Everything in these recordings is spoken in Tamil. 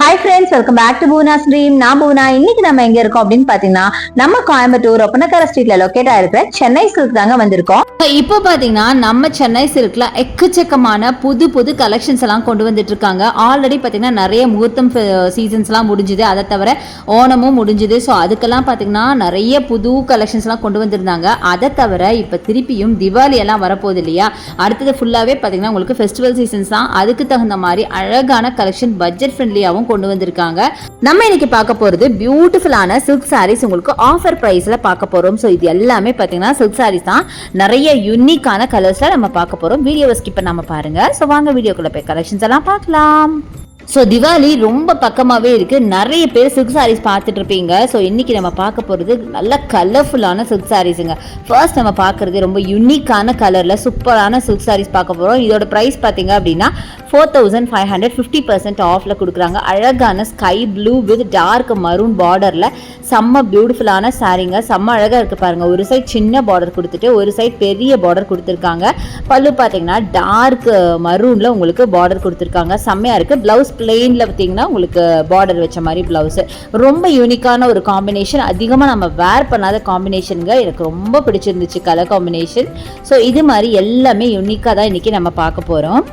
Hi friends, welcome back to Poona stream. நான் பூனா. இன்னைக்கு நம்ம எங்க இருக்கோம் அப்படின்னு பாத்தீங்கன்னா, நம்ம கோயம்புத்தூர் ஒப்பனக்கார ஸ்ட்ரீட்ல லொக்கேட் ஆயிருக்கிற சென்னை சில்க் தாங்க வந்திருக்கோம். இப்போ பாத்தீங்கன்னா நம்ம சென்னை சில்க்ல எக்கச்சக்கமான புது புது கலெக்ஷன்ஸ் எல்லாம் கொண்டு வந்துட்டு இருக்காங்க. ஆல்ரெடி பாத்தீங்கன்னா நிறைய முகூர்த்தம் சீசன்ஸ் எல்லாம் முடிஞ்சுது, அதை தவிர ஓணமும் முடிஞ்சுது. ஸோ அதுக்கெல்லாம் பாத்தீங்கன்னா நிறைய புது கலெக்ஷன்ஸ் எல்லாம் கொண்டு வந்திருந்தாங்க. அதை தவிர இப்ப திருப்பியும் திவாலி எல்லாம் வரப்போகுது இல்லையா, அடுத்தது ஃபுல்லாவே பாத்தீங்கன்னா உங்களுக்கு ஃபெஸ்டிவல் சீசன்ஸ் தான். அதுக்கு தகுந்த மாதிரி அழகான கலெக்ஷன் பட்ஜெட் ஃப்ரெண்ட்லியாவும் கொண்டு வந்திருக்காங்க. நம்ம இன்னைக்கு பார்க்க போறது பியூட்டிஃபுல்லான சில்க் சாரீஸ் உங்களுக்கு ஆஃபர் பிரைஸ்ல பார்க்க போறோம். ஸோ இது எல்லாமே பாத்தீங்கன்னா சில்க் சாரீஸ் தான். நிறைய யூனிக்கான கலர்ஸ்ல நம்ம பார்க்க போறோம். வீடியோவை ஸ்கிப் பண்ணாம பாருங்க. ஸோ வாங்க வீடியோக்குள்ள போய் கலெக்ஷன்ஸ் எல்லாம் பார்க்கலாம். ஸோ திவாலி ரொம்ப பக்கமாகவே இருக்குது. நிறைய பேர் சில்க் சாரீஸ் பார்த்துட்டு இருப்பீங்க. ஸோ இன்றைக்கி நம்ம பார்க்க போகிறது நல்ல கலர்ஃபுல்லான சில்க் சாரீஸுங்க. ஃபர்ஸ்ட் நம்ம பார்க்குறது ரொம்ப யூனிக்கான கலரில் சூப்பரான சில்க் சாரீஸ் பார்க்க போகிறோம். இதோட ப்ரைஸ் பார்த்தீங்க அப்படின்னா 4500 50% ஆஃபில் கொடுக்குறாங்க. அழகான sky blue with dark maroon பார்டரில் செம்ம பியூட்டிஃபுல்லான சாரீங்க. செம்ம அழகாக இருக்குது பாருங்கள். ஒரு சைட் சின்ன பார்டர் கொடுத்துட்டு ஒரு சைட் பெரிய பார்டர் கொடுத்துருக்காங்க. பல்லு பார்த்தீங்கன்னா டார்க் மரூனில் உங்களுக்கு பார்டர் கொடுத்துருக்காங்க. செம்மையாக இருக்குது. ப்ளவுஸ் பிளெயினில் பார்த்தீங்கன்னா உங்களுக்கு பார்டர் வச்ச மாதிரி ப்ளவுஸு. ரொம்ப யூனிக்கான ஒரு காம்பினேஷன். அதிகமாக நம்ம வேர் பண்ணாத காம்பினேஷனுங்க. எனக்கு ரொம்ப பிடிச்சிருந்துச்சு கலர் காம்பினேஷன். ஸோ இது மாதிரி எல்லாமே யூனிக்காக தான் இன்றைக்கி நம்ம பார்க்க போகிறோம்.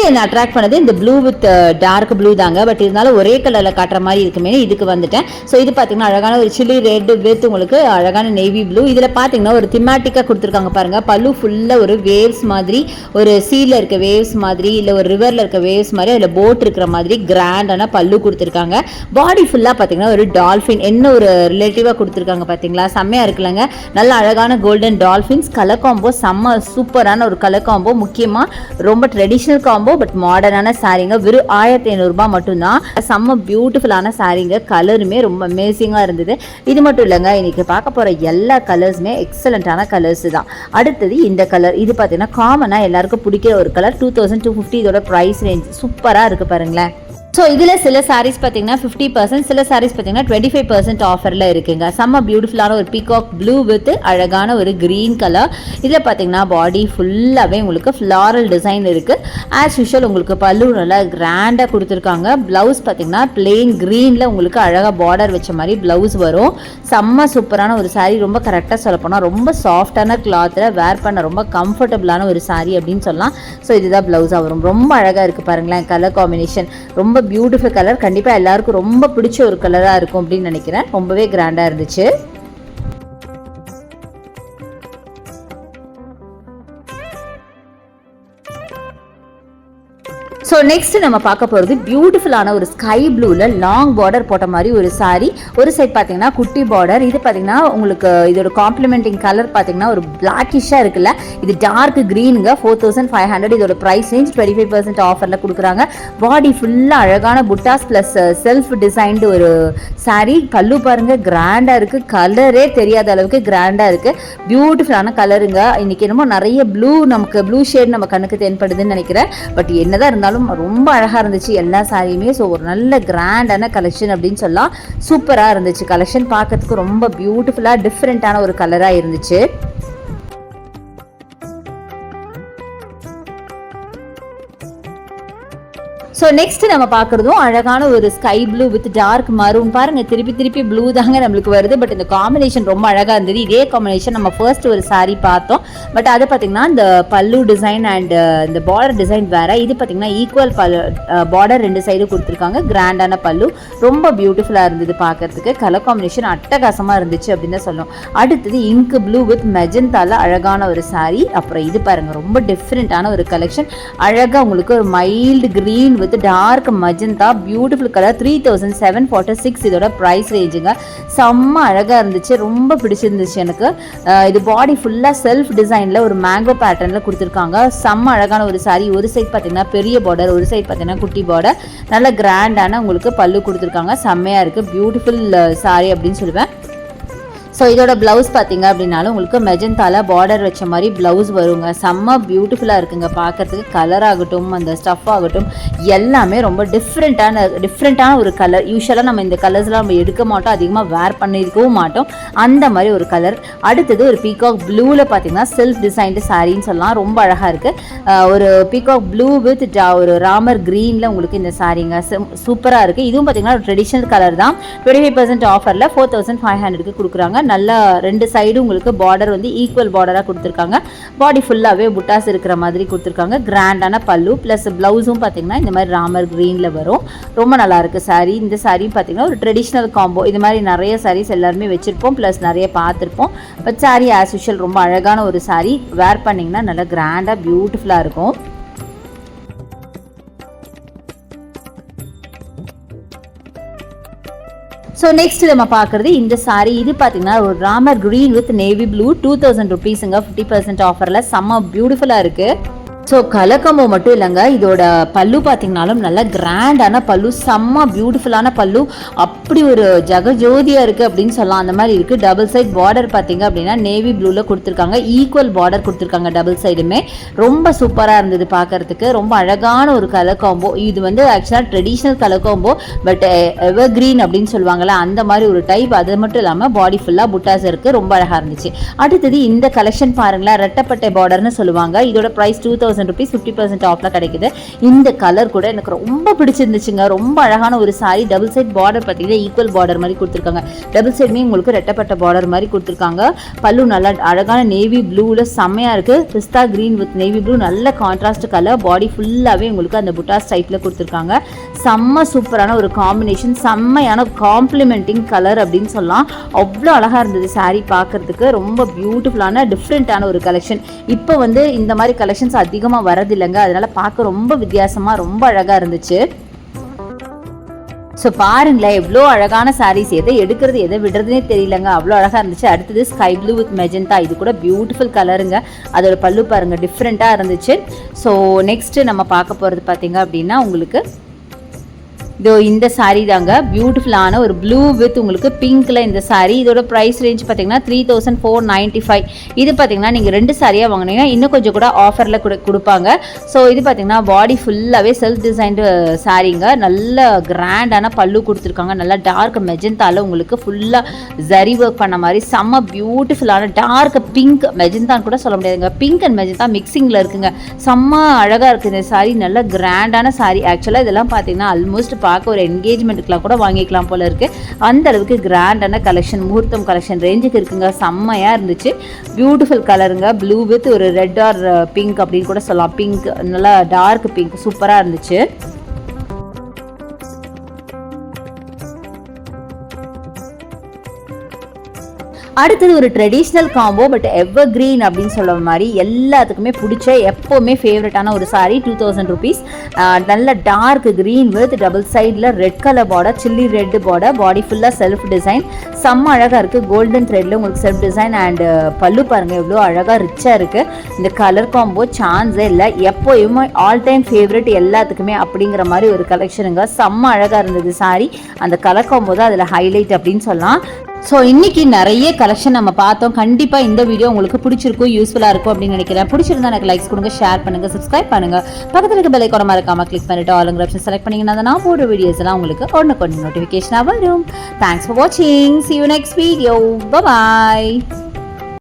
என்ன அட்ராக்ட் பண்ணது இந்த ப்ளூ வித் டார்க் ப்ளூ தாங்க. பட் இருந்தாலும் ஒரே கலரில் காட்டுற மாதிரி இருக்குமே இதுக்கு வந்துட்டேன். ஸோ இது பார்த்தீங்கன்னா அழகான ஒரு சில்லி ரெட் வித் உங்களுக்கு அழகான நேவி ப்ளூ. இதில் பார்த்தீங்கன்னா ஒரு திமேட்டிக்காக கொடுத்துருக்காங்க பாருங்கள். பல்லு ஃபுல்லாக ஒரு வேவ்ஸ் மாதிரி, ஒரு சீல இருக்க வேவ்ஸ் மாதிரி, இல்லை ஒரு ரிவரில் இருக்க வேவ்ஸ் மாதிரி, அதில் போட் இருக்கிற மாதிரி கிராண்டான பல்லு கொடுத்துருக்காங்க. பாடி ஃபுல்லாக பார்த்தீங்கன்னா ஒரு டால்ஃபின் என்ன ஒரு ரிலேட்டிவாக கொடுத்துருக்காங்க பார்த்தீங்களா, செம்மையாக இருக்குல்லங்க. நல்ல அழகான கோல்டன் டால்ஃபின்ஸ். கலர் காம்போ செம்ம சூப்பரான ஒரு கலர் காம்போ. முக்கியமாக ரொம்ப ட்ரெடிஷ்னல் காம்போ பட் மாடர்னான சாரீங்க. வெறும் 1500 ரூபாய் மட்டும்தான். செம்ம பியூட்டிஃபுல்லான சாரீங்க. கலருமே ரொம்ப அமேசிங்காக இருந்தது. இது மட்டும் இல்லைங்க, இன்னைக்கு பார்க்க போகிற எல்லா கலர்ஸுமே எக்ஸலண்ட்டான கலர்ஸ் தான். அடுத்தது இந்த கலர். இது பார்த்தீங்கன்னா காமனாக எல்லாருக்கும் பிடிக்கிற ஒரு கலர். 2250 இதோட ப்ரைஸ் ரேஞ்ச் சூப்பராக இருக்குது பாருங்களேன். ஸோ இதில் சில சாரீஸ் பார்த்தீங்கன்னா 50%, சில சாரீஸ் பார்த்தீங்கன்னா 25% ஆஃபரில் இருக்குங்க. செம்ம பியூட்டிஃபுல்லான ஒரு பீகாக் ப்ளூ வித் அழகான ஒரு க்ரீன் கலர். இதில் பார்த்தீங்கன்னா பாடி ஃபுல்லாகவே உங்களுக்கு ஃப்ளாரல் டிசைன் இருக்குது. ஆஸ் யூஷுவல் உங்களுக்கு பல்லு நல்லா கிராண்டாக கொடுத்துருக்காங்க. ப்ளவுஸ் பார்த்தீங்கன்னா பிளெயின் க்ரீனில் உங்களுக்கு அழகாக பார்டர் வச்ச மாதிரி ப்ளவுஸ் வரும். செம்ம சூப்பரான ஒரு சாரீ. ரொம்ப கரெக்டாக சொல்ல போனால் ரொம்ப சாஃப்டான கிளாத்தில் வேர் பண்ண ரொம்ப கம்ஃபர்டபுளான ஒரு சாரீ அப்படின்னு சொல்லலாம். ஸோ இதுதான் ப்ளவுஸாக வரும். ரொம்ப அழகாக இருக்குது பாருங்களேன். கலர் காம்பினேஷன் ரொம்ப பியூட்டிஃபுல் கலர். கண்டிப்பாக எல்லாருக்கும் ரொம்ப பிடிச்ச ஒரு கலராக இருக்கும் அப்படின்னு நினைக்கிறேன். ரொம்பவே கிராண்டாக இருந்துச்சு. ஸோ நெக்ஸ்ட் நம்ம பார்க்க போகிறது பியூட்டிஃபுல்லான ஒரு ஸ்கை ப்ளூவில் லாங் பார்டர் போட்ட மாதிரி ஒரு சாரீ. ஒரு சைட் பார்த்தீங்கன்னா குட்டி பார்டர். இது பார்த்தீங்கன்னா உங்களுக்கு இதோட காம்ப்ளிமெண்டிங் கலர் பார்த்தீங்கன்னா ஒரு பிளாக்கிஷாக இருக்குல்ல, இது டார்க் க்ரீனுங்க. 4500 இதோட ப்ரைஸ் ரேஞ்ச். 25% ஆஃபரில் கொடுக்குறாங்க. பாடி ஃபுல்லாக அழகான புட்டாஸ் ப்ளஸ் செல்ஃப் டிசைன்டு ஒரு சாரீ. பல்லு பாருங்கள் கிராண்டாக இருக்குது. கலரே தெரியாத அளவுக்கு கிராண்டாக இருக்குது. பியூட்டிஃபுல்லான கலருங்க. இன்றைக்கி என்னமோ நிறைய ப்ளூ, நமக்கு ப்ளூ ஷேட் நம்ம கண்ணுக்கு தென்படுதுன்னு நினைக்கிறேன். பட் என்னதான் இருந்தாலும் ரொம்ப அழகா இருந்துச்சு எல்லா சாரியுமே. ஸோ ஒரு நல்ல கிராண்டான கலெக்ஷன் அப்படின்னு சொல்லலாம். சூப்பரா இருந்துச்சு கலெக்ஷன். பார்க்கறதுக்கு ரொம்ப பியூட்டிஃபுல்லா டிஃப்ரெண்டான ஒரு கலரா இருந்துச்சு. ஸோ நெக்ஸ்ட் நம்ம பார்க்குறதும் அழகான ஒரு sky blue with dark maroon. பாருங்கள், திருப்பி திருப்பி ப்ளூ தாங்க நம்மளுக்கு வருது. பட் இந்த காம்பினேஷன் ரொம்ப அழகாக இருந்தது. இதே காம்பினேஷன் நம்ம ஃபர்ஸ்ட் ஒரு சாரீ பார்த்தோம். பட் அது பார்த்திங்கன்னா இந்த பல்லு டிசைன் அண்ட் இந்த பார்டர் டிசைன் வேறு. இது பார்த்திங்கன்னா ஈக்குவல் பார்டர் ரெண்டு சைடும் கொடுத்துருக்காங்க. கிராண்டான பல்லு. ரொம்ப பியூட்டிஃபுல்லாக இருந்தது பார்க்குறதுக்கு. கலர் காம்பினேஷன் அட்டகாசமாக இருந்துச்சு அப்படின்னு தான் சொல்லணும். அடுத்தது இங்க் ப்ளூ வித் மெஜந்தால அழகான ஒரு சாரீ. அப்புறம் இது பாருங்கள், ரொம்ப டிஃப்ரெண்ட்டான ஒரு கலெக்ஷன். அழகாக உங்களுக்கு ஒரு mild green with dark magenta. Beautiful colour. 3746 இதோட ப்ரைஸ் ரேஞ்சுங்க. செம்ம அழகாக இருந்துச்சு. ரொம்ப பிடிச்சிருந்துச்சு எனக்கு. இது பாடி ஃபுல்லாக செல்ஃப் டிசைனில் ஒரு மேங்கோ பேட்டர்னில் கொடுத்துருக்காங்க. செம்ம அழகான ஒரு சாரீ. ஒரு சைட் பார்த்தீங்கன்னா பெரிய பார்டர், ஒரு சைட் பார்த்தீங்கன்னா குட்டி பார்டர். நல்ல கிராண்டான உங்களுக்கு பல்லு கொடுத்துருக்காங்க. செம்மையாக இருக்குது. பியூட்டிஃபுல் சாரீ அப்படின்னு சொல்லுவேன். ஸோ இதோட ப்ளவுஸ் பார்த்தீங்க அப்படின்னாலும் உங்களுக்கு மெஜந்தால பார்டர் வச்ச மாதிரி ப்ளவுஸ் வருங்க. செம்ம பியூட்டிஃபுல்லாக இருக்குங்க பார்க்குறதுக்கு. கலர் ஆகட்டும், அந்த ஸ்டஃப் ஆகட்டும், எல்லாமே ரொம்ப டிஃப்ரெண்ட்டான ஒரு கலர். யூஸ்வலாக நம்ம இந்த கலர்ஸ்லாம் நம்ம எடுக்க மாட்டோம், அதிகமாக வேர் பண்ணியிருக்கவும் மாட்டோம். அந்த மாதிரி ஒரு கலர். அடுத்தது ஒரு பீகாக் ப்ளூவில் பார்த்தீங்கன்னா செல்ஃப் டிசைன்டு சாரின்னு சொல்லலாம். ரொம்ப அழகாக இருக்குது. ஒரு பீகாக் ப்ளூ வித் ஒரு ராமர் க்ரீனில் உங்களுக்கு இந்த சாரீங்க சூப்பராக இருக்குது. இதுவும் பார்த்தீங்கன்னா ஒரு ட்ரெடிஷ்னல் கலர் தான். 25% ஆஃபரில் 4500க்கு கொடுக்குறாங்க. நல்லா 2 சைடு உங்களுக்கு பார்டர் வந்து ஈக்குவல் பார்டராக கொடுத்துருக்காங்க. பாடி ஃபுல்லாகவே புட்டாஸ் இருக்கிற மாதிரி கொடுத்துருக்காங்க. கிராண்டான பல்லு ப்ளஸ் ப்ளவுஸும் பார்த்தீங்கன்னா இந்த மாதிரி ராமர் க்ரீனில் வரும். ரொம்ப நல்லாயிருக்கு சாரீ. இந்த சாரியும் பார்த்தீங்கன்னா ஒரு ட்ரெடிஷ்னல் காம்போ. இது மாதிரி நிறைய சாரீஸ் எல்லாருமே வச்சுருப்போம், ப்ளஸ் நிறைய பார்த்துருப்போம். பட் சாரீ ஆஸ் யூஷுவல் ரொம்ப அழகான ஒரு சாரீ. வேர் பண்ணிங்கன்னா நல்லா கிராண்டாக பியூட்டிஃபுல்லாக இருக்கும். ஸோ நெக்ஸ்ட் நம்ம பார்க்குறது இந்த சாரீ. இது பார்த்தீங்கன்னா ஒரு Ramar green with navy blue. 2000 ருபீஸுங்க. 50% ஆஃபரில் செம்ம பியூட்டிஃபுல்லாக இருக்குது. ஸோ கலக்கம்போ மட்டும் இல்லைங்க, இதோட பல்லு பார்த்தீங்கன்னாலும் நல்லா கிராண்டான பல்லு, செம்ம பியூட்டிஃபுல்லான பல்லு. அப்படி ஒரு ஜகஜோதியாக இருக்குது அப்படின்னு சொல்லலாம். அந்த மாதிரி இருக்குது. டபுள் சைட் பார்டர் பார்த்தீங்க அப்படின்னா நேவி ப்ளூவில் கொடுத்துருக்காங்க. ஈக்குவல் பார்டர் கொடுத்துருக்காங்க டபுள் சைடுமே. ரொம்ப சூப்பராக இருந்தது பார்க்குறதுக்கு. ரொம்ப அழகான ஒரு கலர் காம்போ. இது வந்து ஆக்சுவலாக traditional colour combo, but evergreen அப்படின்னு சொல்லுவாங்கள்ல, அந்த மாதிரி ஒரு டைப். அது மட்டும் இல்லாமல் பாடி ஃபுல்லாக புட்டாஸ் இருக்குது. ரொம்ப அழகாக இருந்துச்சு. அடுத்தது இந்த கலெக்ஷன் பாருங்களேன், ரெட்டப்பட்டை பார்டர்னு சொல்லுவாங்க. இதோட ப்ரைஸ் 2000 ருபீஸ். 50% ஆஃப்ல கிடைக்குது. இந்த கலர் கூட எனக்கு ரொம்ப பிடிச்சிருந்துச்சுங்க. ரொம்ப அழகான ஒரு சாரி. டபுள் சைட் பார்டர் பார்த்தீங்கன்னா ஈக்குவல் பார்டர் மாதிரி கொடுத்துருக்காங்க. டபுள் சைடுமே உங்களுக்கு ரெட்டப்பட்ட பார்டர் மாதிரி கொடுத்துருக்காங்க. பல்லு நல்லா அழகான நேவி ப்ளூவில் செம்மையாக இருக்குது. பிஸ்தா கிரீன் வித் நேவி ப்ளூ, நல்ல கான்ட்ராஸ்ட் கலர். பாடி ஃபுல்லாகவே உங்களுக்கு அந்த புட்டாஸ் டைப்பில் கொடுத்துருக்காங்க. செம்ம சூப்பரான ஒரு காம்பினேஷன், செம்மையான காம்ப்ளிமெண்டிங் கலர் அப்படின்னு சொல்லலாம். அவ்வளோ அழகாக இருந்தது சாரீ பார்க்குறதுக்கு. ரொம்ப பியூட்டிஃபுல்லான டிஃப்ரெண்ட்டான ஒரு கலெக்ஷன். இப்போ வந்து இந்த மாதிரி கலெக்ஷன்ஸ் அதிகமாக வரதில்லைங்க. அதனால பார்க்க ரொம்ப வித்தியாசமாக ரொம்ப அழகாக இருந்துச்சு. ஸோ பாருங்களேன், எவ்வளோ அழகான சாரீஸ். எதை எடுக்கிறது எதை விடுறதுனே தெரியலங்க. அவ்வளோ அழகாக இருந்துச்சு. அடுத்தது ஸ்கை ப்ளூ வித் மெஜந்தா. இது கூட பியூட்டிஃபுல் கலருங்க. அதோட பல்லு பாருங்கள், டிஃப்ரெண்ட்டாக இருந்துச்சு. ஸோ நெக்ஸ்ட்டு நம்ம பார்க்க போகிறது பார்த்தீங்க அப்படின்னா உங்களுக்கு இதோ இந்த சாரீ தாங்க. பியூட்டிஃபுல்லான ஒரு ப்ளூ வித் உங்களுக்கு பிங்க்ல இந்த சாரீ. இதோட ப்ரைஸ் ரேஞ்ச் பார்த்தீங்கன்னா 3495. இது பார்த்தீங்கன்னா நீங்கள் 2 சாரியாக வாங்கினீங்கன்னா இன்னும் கொஞ்சம் கூட ஆஃபரில் கொடுப்பாங்க. ஸோ இது பார்த்தீங்கன்னா பாடி ஃபுல்லாகவே செல்ஃப் டிசைன்டு சாரீங்க. நல்ல கிராண்டான பல்லு கொடுத்துருக்காங்க. நல்லா டார்க் மெஜந்தால உங்களுக்கு ஃபுல்லாக ஜரி ஒர்க் பண்ண மாதிரி செம்ம பியூட்டிஃபுல்லான டார்க் பிங்க். மெஜந்தான்னு கூட சொல்ல முடியாதுங்க, பிங்க் அண்ட் மெஜந்தா மிக்சிங்கில் இருக்குங்க. செம்ம அழகாக இருக்குது இந்த சாரீ. நல்ல கிராண்டான சாரீ. ஆக்சுவலாக இதெல்லாம் பார்த்தீங்கன்னா ஆல்மோஸ்ட் பார்க்க ஒரு என்கேஜ்மெண்ட்டுக்குலாம் கூட வாங்கிக்கலாம் போல இருக்கு. அந்த அளவுக்கு கிராண்டான கலெக்ஷன், முகூர்த்தம் கலெக்ஷன் ரேஞ்சுக்கு இருக்குங்க. செம்மையாக இருந்துச்சு. பியூட்டிஃபுல் கலருங்க. ப்ளூ வித் ஒரு ரெட் ஆர் பிங்க் அப்படின்னு கூட சொல்லலாம். பிங்க், நல்லா டார்க் பிங்க், சூப்பராக இருந்துச்சு. அடுத்தது ஒரு traditional combo, but evergreen அப்படின்னு சொல்ல மாதிரி எல்லாத்துக்குமே பிடிச்ச எப்போவுமே ஃபேவரட்டான ஒரு சாரீ. 2000 ருபீஸ். நல்ல டார்க் கிரீன் வித் டபுள் சைடில் red colour border, chilli red border. Body ஃபுல்லாக செல்ஃப் டிசைன். செம்ம அழகாக இருக்குது. கோல்டன் த்ரெட்டில் உங்களுக்கு செல்ஃப் டிசைன் அண்ட் பல்லு பாருங்கள் எவ்வளோ அழகாக ரிச்சாக இருக்குது. இந்த கலர் காம்போ சான்ஸே இல்லை. எப்போயுமே ஆல் டைம் ஃபேவரட் எல்லாத்துக்குமே அப்படிங்கிற மாதிரி ஒரு கலெக்ஷனுங்க. செம்ம அழகாக இருந்தது சாரீ. அந்த கலர் காம்போ தான் அதில் ஹைலைட் அப்படின்னு சொல்லலாம். ஸோ இன்றைக்கி நிறைய கலெக்ஷன் நம்ம பார்த்தோம். கண்டிப்பாக இந்த வீடியோ உங்களுக்கு பிடிச்சிருக்கும், யூஸ்ஃபுல்லாக இருக்கும் அப்படின்னு நினைக்கிறேன். பிடிச்சிருந்தா எனக்கு லைக்ஸ் கொடுங்க, ஷேர் பண்ணுங்கள், சப்ஸ்கிரைப் பண்ணுங்கள். பக்கத்தில் இருக்க பெல் ஐகானை மறக்காமல் கிளிக் பண்ணிவிட்டு ஆளுங்கிற ஆப்ஷன் செலக்ட் பண்ணிங்கன்னா நான் போடுற வீடியோஸ் எல்லாம் உங்களுக்கு ஒன்று நோட்டிஃபிகேஷனாக வரும். தேங்க்ஸ் ஃபார் வாட்சிங். See you next video. Bye bye.